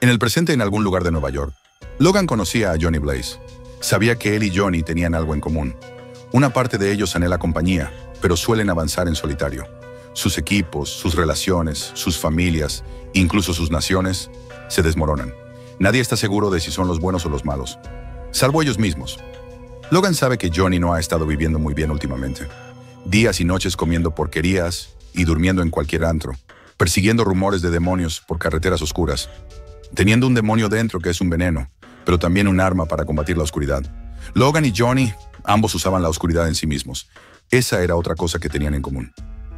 En el presente, en algún lugar de Nueva York, Logan conocía a Johnny Blaze. Sabía que él y Johnny tenían algo en común. Una parte de ellos anhela compañía, pero suelen avanzar en solitario. Sus equipos, sus relaciones, sus familias, incluso sus naciones, se desmoronan. Nadie está seguro de si son los buenos o los malos, salvo ellos mismos. Logan sabe que Johnny no ha estado viviendo muy bien últimamente. Días y noches comiendo porquerías y durmiendo en cualquier antro, persiguiendo rumores de demonios por carreteras oscuras, teniendo un demonio dentro que es un veneno, pero también un arma para combatir la oscuridad. Logan y Johnny, ambos usaban la oscuridad en sí mismos. Esa era otra cosa que tenían en común.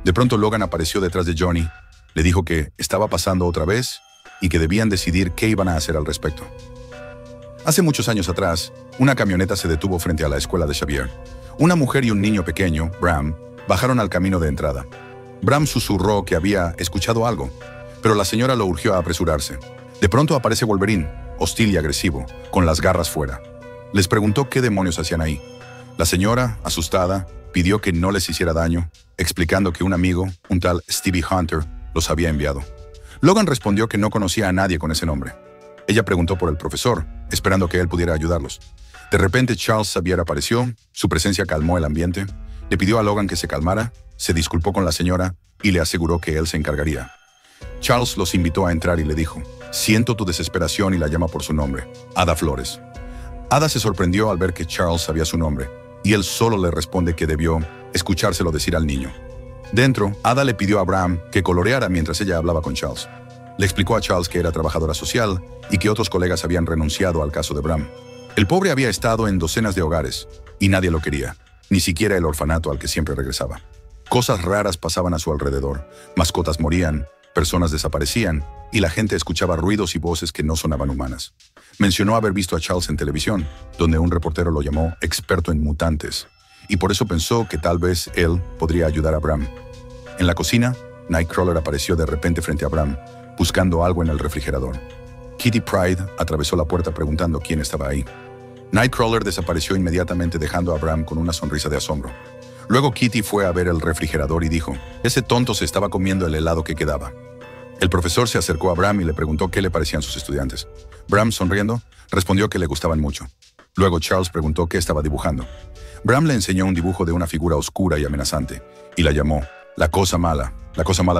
De pronto Logan apareció detrás de Johnny, le dijo que estaba pasando otra vez y que debían decidir qué iban a hacer al respecto. Hace muchos años atrás, una camioneta se detuvo frente a la escuela de Xavier. Una mujer y un niño pequeño, Bram, bajaron al camino de entrada. Bram susurró que había escuchado algo, pero la señora lo urgió a apresurarse. De pronto aparece Wolverine, hostil y agresivo, con las garras fuera. Les preguntó qué demonios hacían ahí. La señora, asustada, pidió que no les hiciera daño, explicando que un amigo, un tal Stevie Hunter, los había enviado. Logan respondió que no conocía a nadie con ese nombre. Ella preguntó por el profesor, esperando que él pudiera ayudarlos. De repente Charles Xavier apareció, su presencia calmó el ambiente, le pidió a Logan que se calmara, se disculpó con la señora y le aseguró que él se encargaría. Charles los invitó a entrar y le dijo: «Siento tu desesperación», y la llama por su nombre, Ada Flores. Ada se sorprendió al ver que Charles sabía su nombre, y él solo le responde que debió escuchárselo decir al niño. Dentro, Ada le pidió a Bram que coloreara mientras ella hablaba con Charles. Le explicó a Charles que era trabajadora social y que otros colegas habían renunciado al caso de Bram. El pobre había estado en docenas de hogares y nadie lo quería, ni siquiera el orfanato al que siempre regresaba. Cosas raras pasaban a su alrededor, mascotas morían, personas desaparecían y la gente escuchaba ruidos y voces que no sonaban humanas. Mencionó haber visto a Charles en televisión, donde un reportero lo llamó experto en mutantes, y por eso pensó que tal vez él podría ayudar a Bram. En la cocina, Nightcrawler apareció de repente frente a Bram, buscando algo en el refrigerador. Kitty Pryde atravesó la puerta preguntando quién estaba ahí. Nightcrawler desapareció inmediatamente dejando a Bram con una sonrisa de asombro. Luego Kitty fue a ver el refrigerador y dijo: «Ese tonto se estaba comiendo el helado que quedaba». El profesor se acercó a Bram y le preguntó qué le parecían sus estudiantes. Bram, sonriendo, respondió que le gustaban mucho. Luego Charles preguntó qué estaba dibujando. Bram le enseñó un dibujo de una figura oscura y amenazante, y la llamó la cosa mala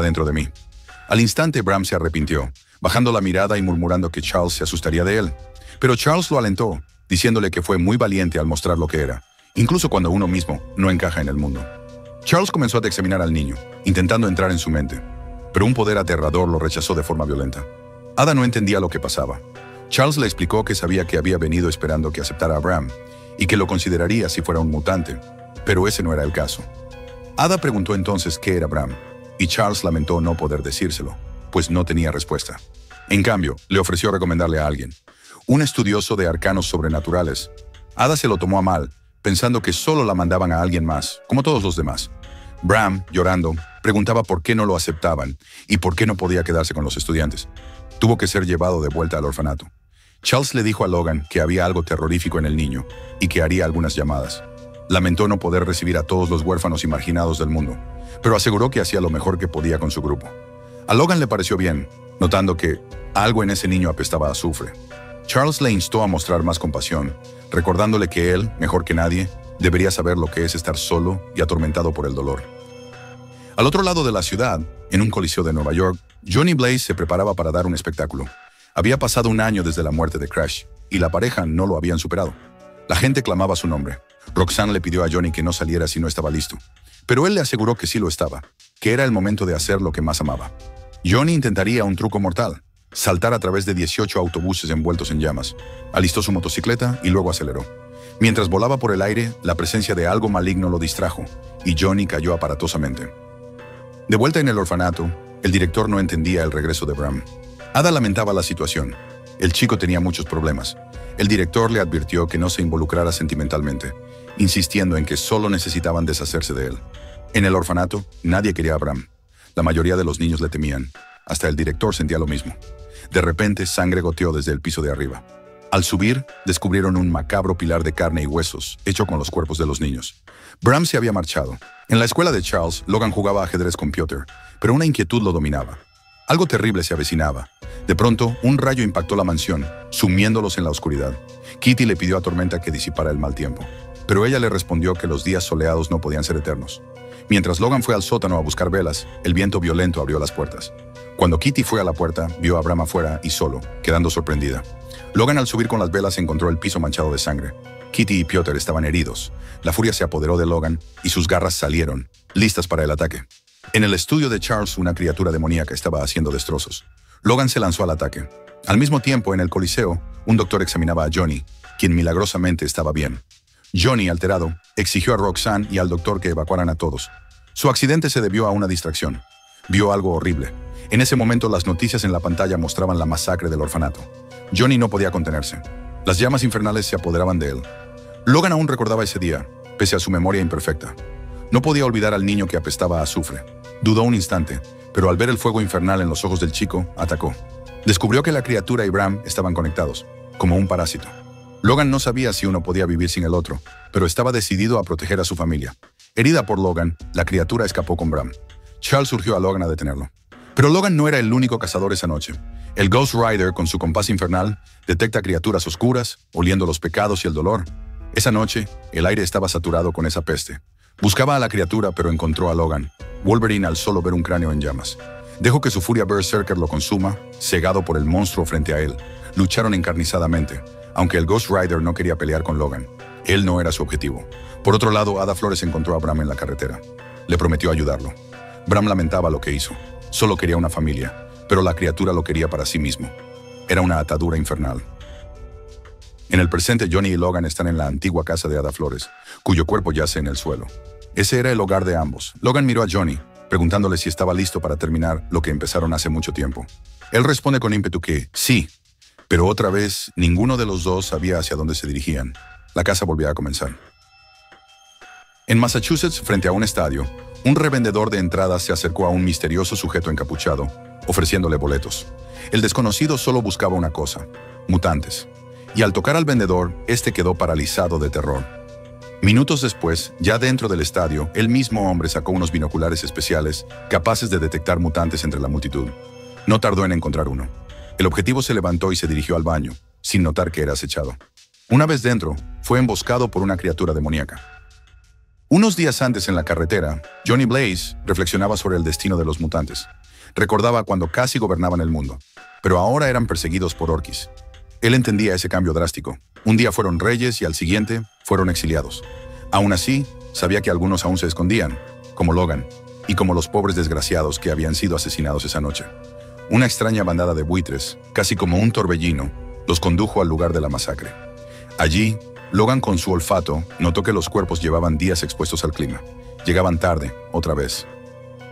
dentro de mí. Al instante Bram se arrepintió, bajando la mirada y murmurando que Charles se asustaría de él. Pero Charles lo alentó, diciéndole que fue muy valiente al mostrar lo que era, incluso cuando uno mismo no encaja en el mundo. Charles comenzó a examinar al niño, intentando entrar en su mente, pero un poder aterrador lo rechazó de forma violenta. Ada no entendía lo que pasaba. Charles le explicó que sabía que había venido esperando que aceptara a Bram y que lo consideraría si fuera un mutante, pero ese no era el caso. Ada preguntó entonces qué era Bram, y Charles lamentó no poder decírselo, pues no tenía respuesta. En cambio, le ofreció recomendarle a alguien, un estudioso de arcanos sobrenaturales. Ada se lo tomó a mal, pensando que solo la mandaban a alguien más, como todos los demás. Bram, llorando, preguntaba por qué no lo aceptaban y por qué no podía quedarse con los estudiantes. Tuvo que ser llevado de vuelta al orfanato. Charles le dijo a Logan que había algo terrorífico en el niño y que haría algunas llamadas. Lamentó no poder recibir a todos los huérfanos y marginados del mundo, pero aseguró que hacía lo mejor que podía con su grupo. A Logan le pareció bien, notando que algo en ese niño apestaba a azufre. Charles le instó a mostrar más compasión, recordándole que él, mejor que nadie, debería saber lo que es estar solo y atormentado por el dolor. Al otro lado de la ciudad, en un coliseo de Nueva York, Johnny Blaze se preparaba para dar un espectáculo. Había pasado un año desde la muerte de Crash, y la pareja no lo habían superado. La gente clamaba su nombre. Roxanne le pidió a Johnny que no saliera si no estaba listo, pero él le aseguró que sí lo estaba, que era el momento de hacer lo que más amaba. Johnny intentaría un truco mortal: saltar a través de 18 autobuses envueltos en llamas. Alistó su motocicleta y luego aceleró. Mientras volaba por el aire, la presencia de algo maligno lo distrajo, y Johnny cayó aparatosamente. De vuelta en el orfanato, el director no entendía el regreso de Bram. Ada lamentaba la situación. El chico tenía muchos problemas. El director le advirtió que no se involucrara sentimentalmente, insistiendo en que solo necesitaban deshacerse de él. En el orfanato, nadie quería a Bram. La mayoría de los niños le temían. Hasta el director sentía lo mismo. De repente, sangre goteó desde el piso de arriba. Al subir, descubrieron un macabro pilar de carne y huesos, hecho con los cuerpos de los niños. Bram se había marchado. En la escuela de Charles, Logan jugaba ajedrez con Piotr, pero una inquietud lo dominaba. Algo terrible se avecinaba. De pronto, un rayo impactó la mansión, sumiéndolos en la oscuridad. Kitty le pidió a Tormenta que disipara el mal tiempo, pero ella le respondió que los días soleados no podían ser eternos. Mientras Logan fue al sótano a buscar velas, el viento violento abrió las puertas. Cuando Kitty fue a la puerta, vio a Bram afuera y solo, quedando sorprendida. Logan, al subir con las velas, encontró el piso manchado de sangre. Kitty y Piotr estaban heridos. La furia se apoderó de Logan y sus garras salieron, listas para el ataque. En el estudio de Charles, una criatura demoníaca estaba haciendo destrozos. Logan se lanzó al ataque. Al mismo tiempo, en el Coliseo, un doctor examinaba a Johnny, quien milagrosamente estaba bien. Johnny, alterado, exigió a Roxanne y al doctor que evacuaran a todos. Su accidente se debió a una distracción. Vio algo horrible. En ese momento, las noticias en la pantalla mostraban la masacre del orfanato. Johnny no podía contenerse. Las llamas infernales se apoderaban de él. Logan aún recordaba ese día, pese a su memoria imperfecta. No podía olvidar al niño que apestaba a azufre. Dudó un instante, pero al ver el fuego infernal en los ojos del chico, atacó. Descubrió que la criatura y Bram estaban conectados, como un parásito. Logan no sabía si uno podía vivir sin el otro, pero estaba decidido a proteger a su familia. Herida por Logan, la criatura escapó con Bram. Charles urgió a Logan a detenerlo. Pero Logan no era el único cazador esa noche. El Ghost Rider, con su compás infernal, detecta criaturas oscuras, oliendo los pecados y el dolor. Esa noche, el aire estaba saturado con esa peste. Buscaba a la criatura, pero encontró a Logan. Wolverine al solo ver un cráneo en llamas. Dejó que su furia Berserker lo consuma, cegado por el monstruo frente a él. Lucharon encarnizadamente, aunque el Ghost Rider no quería pelear con Logan. Él no era su objetivo. Por otro lado, Ada Flores encontró a Bram en la carretera. Le prometió ayudarlo. Bram lamentaba lo que hizo. Solo quería una familia, pero la criatura lo quería para sí mismo. Era una atadura infernal. En el presente, Johnny y Logan están en la antigua casa de Ada Flores, cuyo cuerpo yace en el suelo. Ese era el hogar de ambos. Logan miró a Johnny, preguntándole si estaba listo para terminar lo que empezaron hace mucho tiempo. Él responde con ímpetu que sí, pero otra vez ninguno de los dos sabía hacia dónde se dirigían. La casa volvía a comenzar. En Massachusetts, frente a un estadio, un revendedor de entradas se acercó a un misterioso sujeto encapuchado, ofreciéndole boletos. El desconocido solo buscaba una cosa: mutantes. Y al tocar al vendedor, este quedó paralizado de terror. Minutos después, ya dentro del estadio, el mismo hombre sacó unos binoculares especiales capaces de detectar mutantes entre la multitud. No tardó en encontrar uno. El objetivo se levantó y se dirigió al baño, sin notar que era acechado. Una vez dentro, fue emboscado por una criatura demoníaca. Unos días antes, en la carretera, Johnny Blaze reflexionaba sobre el destino de los mutantes. Recordaba cuando casi gobernaban el mundo, pero ahora eran perseguidos por orquis. Él entendía ese cambio drástico. Un día fueron reyes y al siguiente fueron exiliados. Aún así, sabía que algunos aún se escondían, como Logan, y como los pobres desgraciados que habían sido asesinados esa noche. Una extraña bandada de buitres, casi como un torbellino, los condujo al lugar de la masacre. Allí, Logan, con su olfato, notó que los cuerpos llevaban días expuestos al clima. Llegaban tarde, otra vez.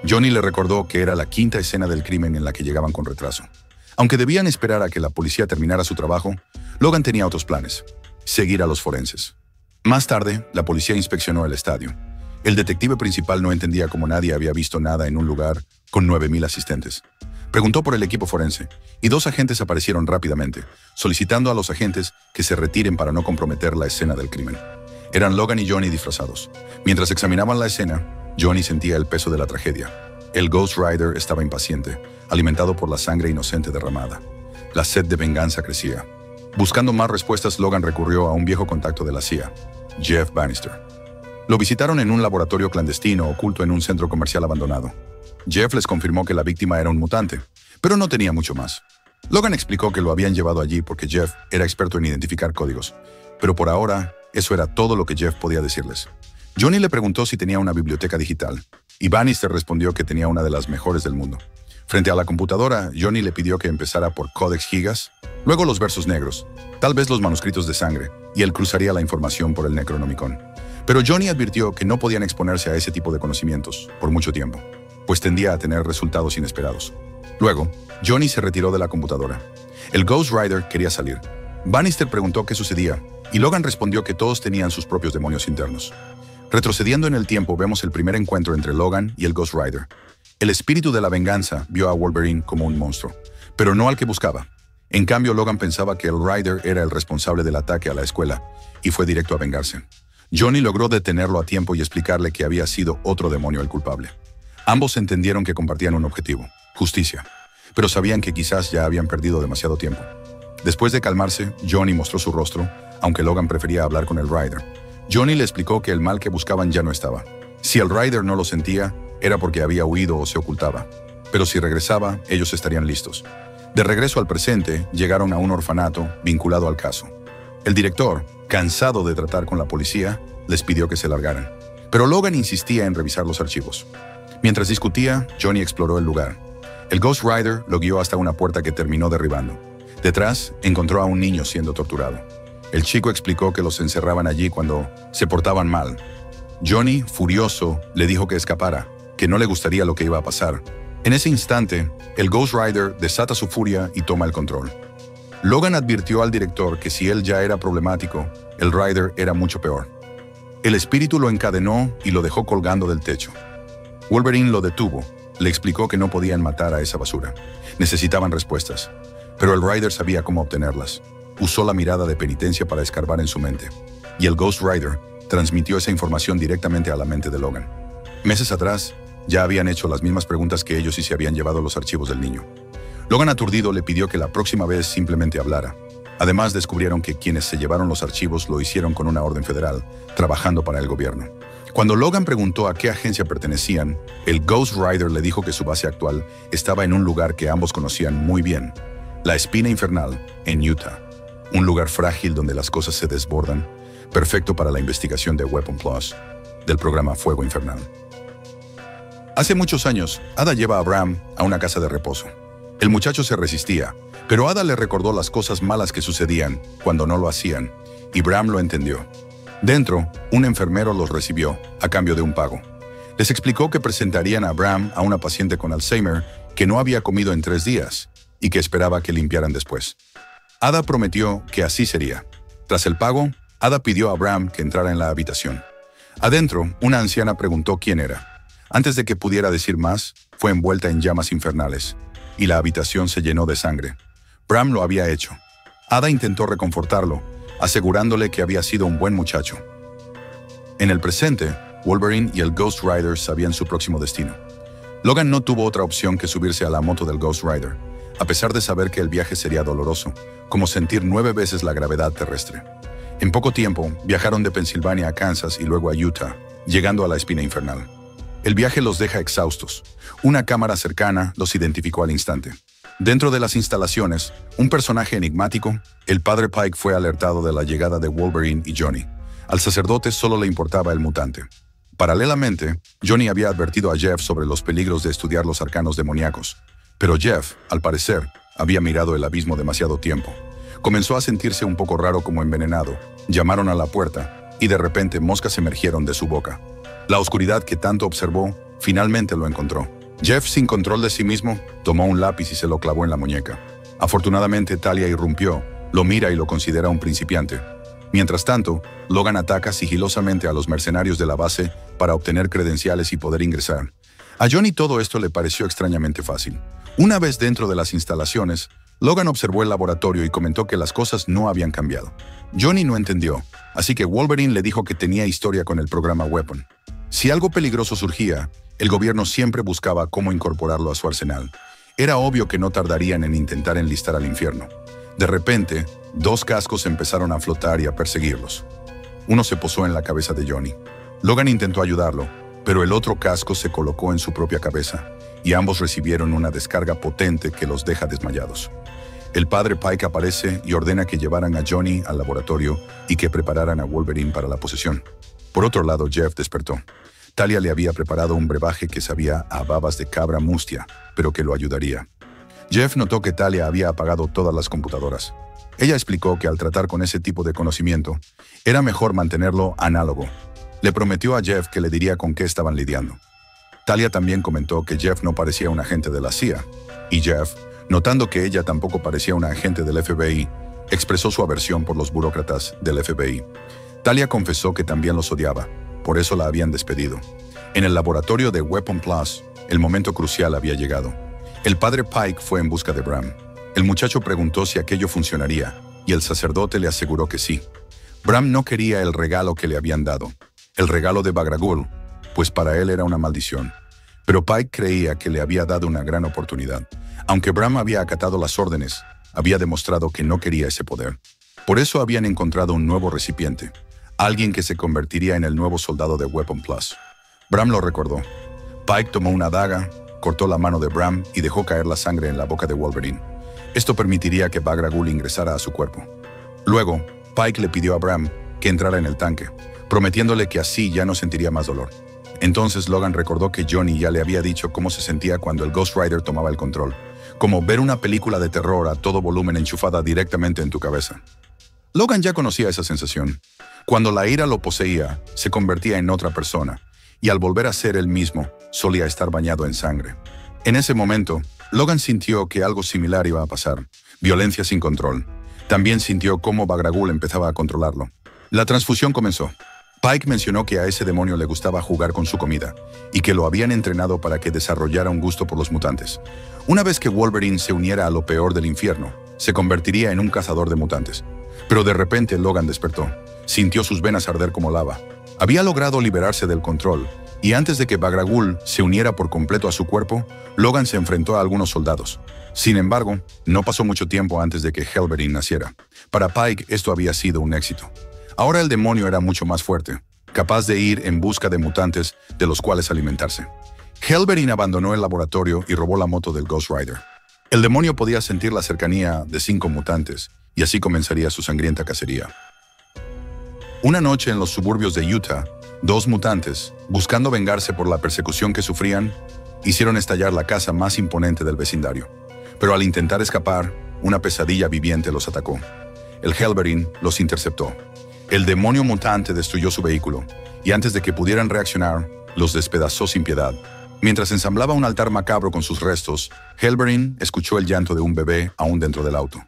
Johnny le recordó que era la quinta escena del crimen en la que llegaban con retraso. Aunque debían esperar a que la policía terminara su trabajo, Logan tenía otros planes: seguir a los forenses. Más tarde, la policía inspeccionó el estadio. El detective principal no entendía cómo nadie había visto nada en un lugar con 9,000 asistentes. Preguntó por el equipo forense, y 2 agentes aparecieron rápidamente, solicitando a los agentes que se retiren para no comprometer la escena del crimen. Eran Logan y Johnny disfrazados. Mientras examinaban la escena, Johnny sentía el peso de la tragedia. El Ghost Rider estaba impaciente, alimentado por la sangre inocente derramada. La sed de venganza crecía. Buscando más respuestas, Logan recurrió a un viejo contacto de la CIA, Jeff Bannister. Lo visitaron en un laboratorio clandestino oculto en un centro comercial abandonado. Jeff les confirmó que la víctima era un mutante, pero no tenía mucho más. Logan explicó que lo habían llevado allí porque Jeff era experto en identificar códigos, pero por ahora, eso era todo lo que Jeff podía decirles. Johnny le preguntó si tenía una biblioteca digital, y Bannister respondió que tenía una de las mejores del mundo. Frente a la computadora, Johnny le pidió que empezara por Codex Gigas, luego los versos negros, tal vez los manuscritos de sangre, y él cruzaría la información por el Necronomicon. Pero Johnny advirtió que no podían exponerse a ese tipo de conocimientos por mucho tiempo, pues tendía a tener resultados inesperados. Luego, Johnny se retiró de la computadora. El Ghost Rider quería salir. Bannister preguntó qué sucedía, y Logan respondió que todos tenían sus propios demonios internos. Retrocediendo en el tiempo, vemos el primer encuentro entre Logan y el Ghost Rider. El espíritu de la venganza vio a Wolverine como un monstruo, pero no al que buscaba. En cambio, Logan pensaba que el Rider era el responsable del ataque a la escuela, y fue directo a vengarse. Johnny logró detenerlo a tiempo y explicarle que había sido otro demonio el culpable. Ambos entendieron que compartían un objetivo: justicia. pero sabían que quizás ya habían perdido demasiado tiempo. Después de calmarse, Johnny mostró su rostro, aunque Logan prefería hablar con el Ryder. Johnny le explicó que el mal que buscaban ya no estaba. Si el Ryder no lo sentía, era porque había huido o se ocultaba. Pero si regresaba, ellos estarían listos. De regreso al presente, llegaron a un orfanato vinculado al caso. El director, cansado de tratar con la policía, les pidió que se largaran. Pero Logan insistía en revisar los archivos. Mientras discutía, Johnny exploró el lugar. El Ghost Rider lo guió hasta una puerta que terminó derribando. Detrás, encontró a un niño siendo torturado. El chico explicó que los encerraban allí cuando se portaban mal. Johnny, furioso, le dijo que escapara, que no le gustaría lo que iba a pasar. En ese instante, el Ghost Rider desata su furia y toma el control. Logan advirtió al director que si él ya era problemático, el Rider era mucho peor. El espíritu lo encadenó y lo dejó colgando del techo. Wolverine lo detuvo, le explicó que no podían matar a esa basura. Necesitaban respuestas, pero el Rider sabía cómo obtenerlas. Usó la mirada de penitencia para escarbar en su mente, y el Ghost Rider transmitió esa información directamente a la mente de Logan. Meses atrás, ya habían hecho las mismas preguntas que ellos y se habían llevado los archivos del niño. Logan, aturdido, le pidió que la próxima vez simplemente hablara. Además, descubrieron que quienes se llevaron los archivos lo hicieron con una orden federal, trabajando para el gobierno. Cuando Logan preguntó a qué agencia pertenecían, el Ghost Rider le dijo que su base actual estaba en un lugar que ambos conocían muy bien, la Espina Infernal, en Utah. Un lugar frágil donde las cosas se desbordan, perfecto para la investigación de Weapon Plus, del programa Fuego Infernal. Hace muchos años, Ada lleva a Bram a una casa de reposo. El muchacho se resistía, pero Ada le recordó las cosas malas que sucedían cuando no lo hacían, y Bram lo entendió. Dentro, un enfermero los recibió a cambio de un pago. Les explicó que presentarían a Bram a una paciente con Alzheimer que no había comido en 3 días y que esperaba que limpiaran después. Ada prometió que así sería. Tras el pago, Ada pidió a Bram que entrara en la habitación. Adentro, una anciana preguntó quién era. Antes de que pudiera decir más, fue envuelta en llamas infernales, y la habitación se llenó de sangre. Bram lo había hecho. Ada intentó reconfortarlo, asegurándole que había sido un buen muchacho. En el presente, Wolverine y el Ghost Rider sabían su próximo destino. Logan no tuvo otra opción que subirse a la moto del Ghost Rider, a pesar de saber que el viaje sería doloroso, como sentir 9 veces la gravedad terrestre. En poco tiempo, viajaron de Pensilvania a Kansas y luego a Utah, llegando a la Espina Infernal. El viaje los deja exhaustos. Una cámara cercana los identificó al instante. Dentro de las instalaciones, un personaje enigmático, el padre Pike, fue alertado de la llegada de Wolverine y Johnny. Al sacerdote solo le importaba el mutante. Paralelamente, Johnny había advertido a Jeff sobre los peligros de estudiar los arcanos demoníacos. Pero Jeff, al parecer, había mirado el abismo demasiado tiempo. Comenzó a sentirse un poco raro, como envenenado. Llamaron a la puerta y de repente moscas emergieron de su boca. La oscuridad que tanto observó finalmente lo encontró. Jeff, sin control de sí mismo, tomó un lápiz y se lo clavó en la muñeca. Afortunadamente, Talia irrumpió, lo mira y lo considera un principiante. Mientras tanto, Logan ataca sigilosamente a los mercenarios de la base para obtener credenciales y poder ingresar. A Johnny todo esto le pareció extrañamente fácil. Una vez dentro de las instalaciones, Logan observó el laboratorio y comentó que las cosas no habían cambiado. Johnny no entendió, así que Wolverine le dijo que tenía historia con el programa Weapon. Si algo peligroso surgía, el gobierno siempre buscaba cómo incorporarlo a su arsenal. Era obvio que no tardarían en intentar enlistar al infierno. De repente, 2 cascos empezaron a flotar y a perseguirlos. Uno se posó en la cabeza de Johnny. Logan intentó ayudarlo, pero el otro casco se colocó en su propia cabeza, y ambos recibieron una descarga potente que los deja desmayados. El padre Pike aparece y ordena que llevaran a Johnny al laboratorio y que prepararan a Wolverine para la posesión. Por otro lado, Jeff despertó. Talia le había preparado un brebaje que sabía a babas de cabra mustia, pero que lo ayudaría. Jeff notó que Talia había apagado todas las computadoras. Ella explicó que al tratar con ese tipo de conocimiento, era mejor mantenerlo análogo. Le prometió a Jeff que le diría con qué estaban lidiando. Talia también comentó que Jeff no parecía un agente de la CIA, y Jeff, notando que ella tampoco parecía un agente del FBI, expresó su aversión por los burócratas del FBI. Talia confesó que también los odiaba, por eso la habían despedido. En el laboratorio de Weapon Plus, el momento crucial había llegado. El padre Pike fue en busca de Bram. El muchacho preguntó si aquello funcionaría, y el sacerdote le aseguró que sí. Bram no quería el regalo que le habían dado, el regalo de Bagragul, pues para él era una maldición. Pero Pike creía que le había dado una gran oportunidad. Aunque Bram había acatado las órdenes, había demostrado que no quería ese poder. Por eso habían encontrado un nuevo recipiente, alguien que se convertiría en el nuevo soldado de Weapon Plus. Bram lo recordó. Pike tomó una daga, cortó la mano de Bram y dejó caer la sangre en la boca de Wolverine. Esto permitiría que Bagra Ghul ingresara a su cuerpo. Luego, Pike le pidió a Bram que entrara en el tanque, prometiéndole que así ya no sentiría más dolor. Entonces Logan recordó que Johnny ya le había dicho cómo se sentía cuando el Ghost Rider tomaba el control, como ver una película de terror a todo volumen enchufada directamente en tu cabeza. Logan ya conocía esa sensación. Cuando la ira lo poseía, se convertía en otra persona, y al volver a ser él mismo, solía estar bañado en sangre. En ese momento, Logan sintió que algo similar iba a pasar, violencia sin control. También sintió cómo Bagra Ghul empezaba a controlarlo. La transfusión comenzó. Pike mencionó que a ese demonio le gustaba jugar con su comida, y que lo habían entrenado para que desarrollara un gusto por los mutantes. Una vez que Wolverine se uniera a lo peor del infierno, se convertiría en un cazador de mutantes. Pero de repente Logan despertó. Sintió sus venas arder como lava. Había logrado liberarse del control, y antes de que Bagra Ghul se uniera por completo a su cuerpo, Logan se enfrentó a algunos soldados. Sin embargo, no pasó mucho tiempo antes de que Helverin naciera. Para Pike esto había sido un éxito. Ahora el demonio era mucho más fuerte, capaz de ir en busca de mutantes de los cuales alimentarse. Helverin abandonó el laboratorio y robó la moto del Ghost Rider. El demonio podía sentir la cercanía de 5 mutantes, y así comenzaría su sangrienta cacería. Una noche en los suburbios de Utah, 2 mutantes, buscando vengarse por la persecución que sufrían, hicieron estallar la casa más imponente del vecindario. Pero al intentar escapar, una pesadilla viviente los atacó. El Helverin los interceptó. El demonio mutante destruyó su vehículo, y antes de que pudieran reaccionar, los despedazó sin piedad. Mientras ensamblaba un altar macabro con sus restos, Helverin escuchó el llanto de un bebé aún dentro del auto.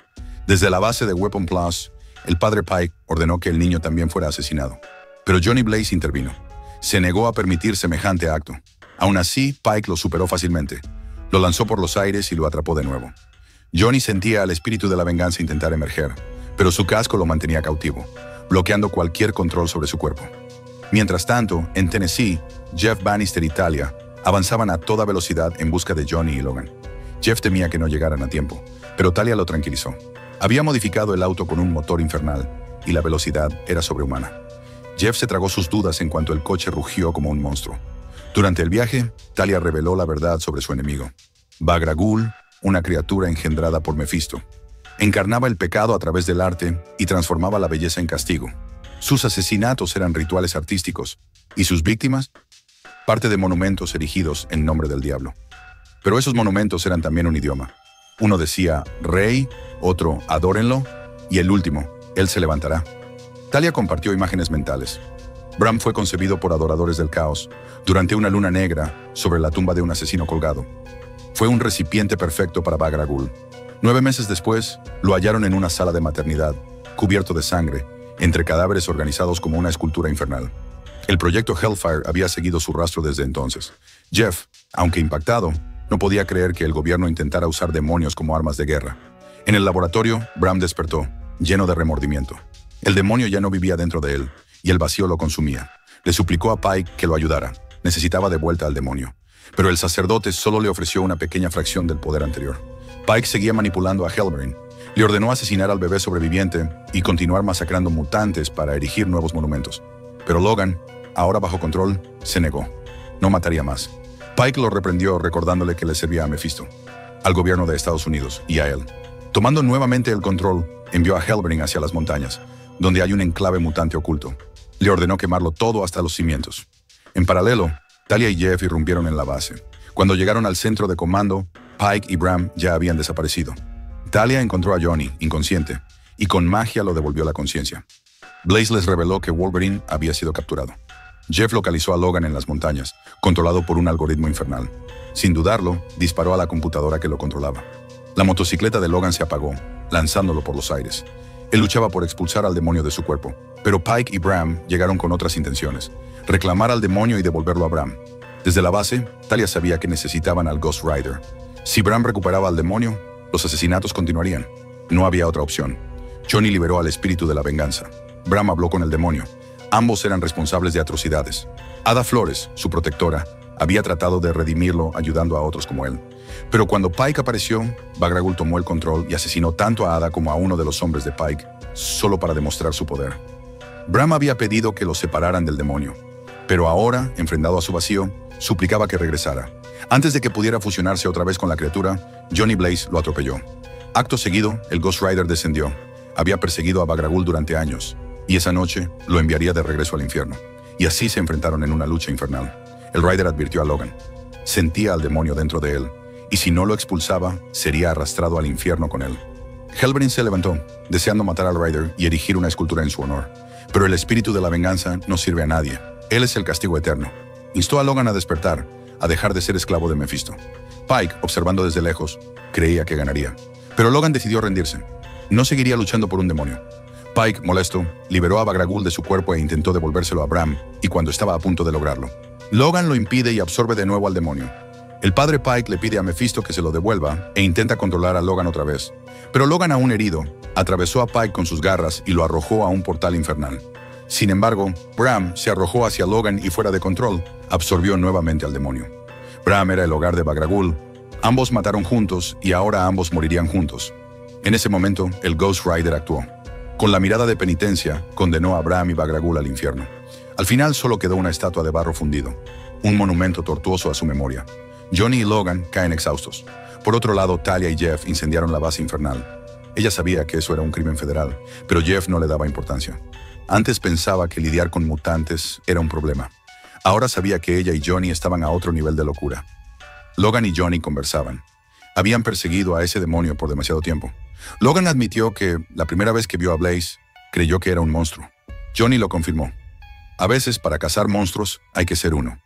Desde la base de Weapon Plus, el padre Pike ordenó que el niño también fuera asesinado. Pero Johnny Blaze intervino. Se negó a permitir semejante acto. Aún así, Pike lo superó fácilmente. Lo lanzó por los aires y lo atrapó de nuevo. Johnny sentía al espíritu de la venganza intentar emerger, pero su casco lo mantenía cautivo, bloqueando cualquier control sobre su cuerpo. Mientras tanto, en Tennessee, Jeff Bannister y Talia avanzaban a toda velocidad en busca de Johnny y Logan. Jeff temía que no llegaran a tiempo, pero Talia lo tranquilizó. Había modificado el auto con un motor infernal, y la velocidad era sobrehumana. Jeff se tragó sus dudas en cuanto el coche rugió como un monstruo. Durante el viaje, Talia reveló la verdad sobre su enemigo. Bagra Ghul, una criatura engendrada por Mephisto. Encarnaba el pecado a través del arte y transformaba la belleza en castigo. Sus asesinatos eran rituales artísticos, y sus víctimas, parte de monumentos erigidos en nombre del diablo. Pero esos monumentos eran también un idioma. Uno decía, rey, otro, adórenlo, y el último, él se levantará. Talia compartió imágenes mentales. Bram fue concebido por adoradores del caos, durante una luna negra, sobre la tumba de un asesino colgado. Fue un recipiente perfecto para Bagra Ghul. 9 meses después, lo hallaron en una sala de maternidad, cubierto de sangre, entre cadáveres organizados como una escultura infernal. El proyecto Hellfire había seguido su rastro desde entonces. Jeff, aunque impactado, no podía creer que el gobierno intentara usar demonios como armas de guerra. En el laboratorio, Bram despertó, lleno de remordimiento. El demonio ya no vivía dentro de él, y el vacío lo consumía. Le suplicó a Pike que lo ayudara. Necesitaba de vuelta al demonio. Pero el sacerdote solo le ofreció una pequeña fracción del poder anterior. Pike seguía manipulando a Helverin. Le ordenó asesinar al bebé sobreviviente y continuar masacrando mutantes para erigir nuevos monumentos. Pero Logan, ahora bajo control, se negó. No mataría más. Pike lo reprendió recordándole que le servía a Mephisto, al gobierno de Estados Unidos y a él. Tomando nuevamente el control, envió a Helverin hacia las montañas, donde hay un enclave mutante oculto. Le ordenó quemarlo todo hasta los cimientos. En paralelo, Talia y Jeff irrumpieron en la base. Cuando llegaron al centro de comando, Pike y Bram ya habían desaparecido. Talia encontró a Johnny, inconsciente, y con magia lo devolvió la conciencia. Blaze les reveló que Wolverine había sido capturado. Jeff localizó a Logan en las montañas, controlado por un algoritmo infernal. Sin dudarlo, disparó a la computadora que lo controlaba. La motocicleta de Logan se apagó, lanzándolo por los aires. Él luchaba por expulsar al demonio de su cuerpo, pero Pike y Bram llegaron con otras intenciones: reclamar al demonio y devolverlo a Bram. Desde la base, Talia sabía que necesitaban al Ghost Rider. Si Bram recuperaba al demonio, los asesinatos continuarían. No había otra opción. Johnny liberó al espíritu de la venganza. Bram habló con el demonio. Ambos eran responsables de atrocidades. Ada Flores, su protectora, Había tratado de redimirlo ayudando a otros como él. Pero cuando Pike apareció, Bag-Ragul tomó el control y asesinó tanto a Ada como a uno de los hombres de Pike, solo para demostrar su poder. Bram había pedido que los separaran del demonio, pero ahora, enfrentado a su vacío, suplicaba que regresara. Antes de que pudiera fusionarse otra vez con la criatura, Johnny Blaze lo atropelló. Acto seguido, el Ghost Rider descendió. Había perseguido a Bag-Ragul durante años, y esa noche lo enviaría de regreso al infierno. Y así se enfrentaron en una lucha infernal. El Rider advirtió a Logan. Sentía al demonio dentro de él, y si no lo expulsaba, sería arrastrado al infierno con él. Helbrin se levantó, deseando matar al Rider y erigir una escultura en su honor. Pero el espíritu de la venganza no sirve a nadie. Él es el castigo eterno. Instó a Logan a despertar, a dejar de ser esclavo de Mephisto. Pike, observando desde lejos, creía que ganaría. Pero Logan decidió rendirse. No seguiría luchando por un demonio. Pike, molesto, liberó a Bag-Ragul de su cuerpo e intentó devolvérselo a Bram, y cuando estaba a punto de lograrlo, Logan lo impide y absorbe de nuevo al demonio. El padre Pike le pide a Mephisto que se lo devuelva e intenta controlar a Logan otra vez. Pero Logan, aún herido, atravesó a Pike con sus garras y lo arrojó a un portal infernal. Sin embargo, Bram se arrojó hacia Logan y, fuera de control, absorbió nuevamente al demonio. Bram era el hogar de Bag-Ragul. Ambos mataron juntos y ahora ambos morirían juntos. En ese momento, el Ghost Rider actuó. Con la mirada de penitencia, condenó a Bram y Bag-Ragul al infierno. Al final solo quedó una estatua de barro fundido, un monumento tortuoso a su memoria. Johnny y Logan caen exhaustos. Por otro lado, Talia y Jeff incendiaron la base infernal. Ella sabía que eso era un crimen federal, pero Jeff no le daba importancia. Antes pensaba que lidiar con mutantes era un problema. Ahora sabía que ella y Johnny estaban a otro nivel de locura. Logan y Johnny conversaban. Habían perseguido a ese demonio por demasiado tiempo. Logan admitió que la primera vez que vio a Blaze, creyó que era un monstruo. Johnny lo confirmó. A veces, para cazar monstruos, hay que ser uno.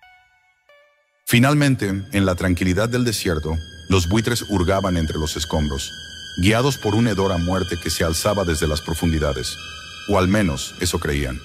Finalmente, en la tranquilidad del desierto, los buitres hurgaban entre los escombros, guiados por un hedor a muerte que se alzaba desde las profundidades. O al menos eso creían.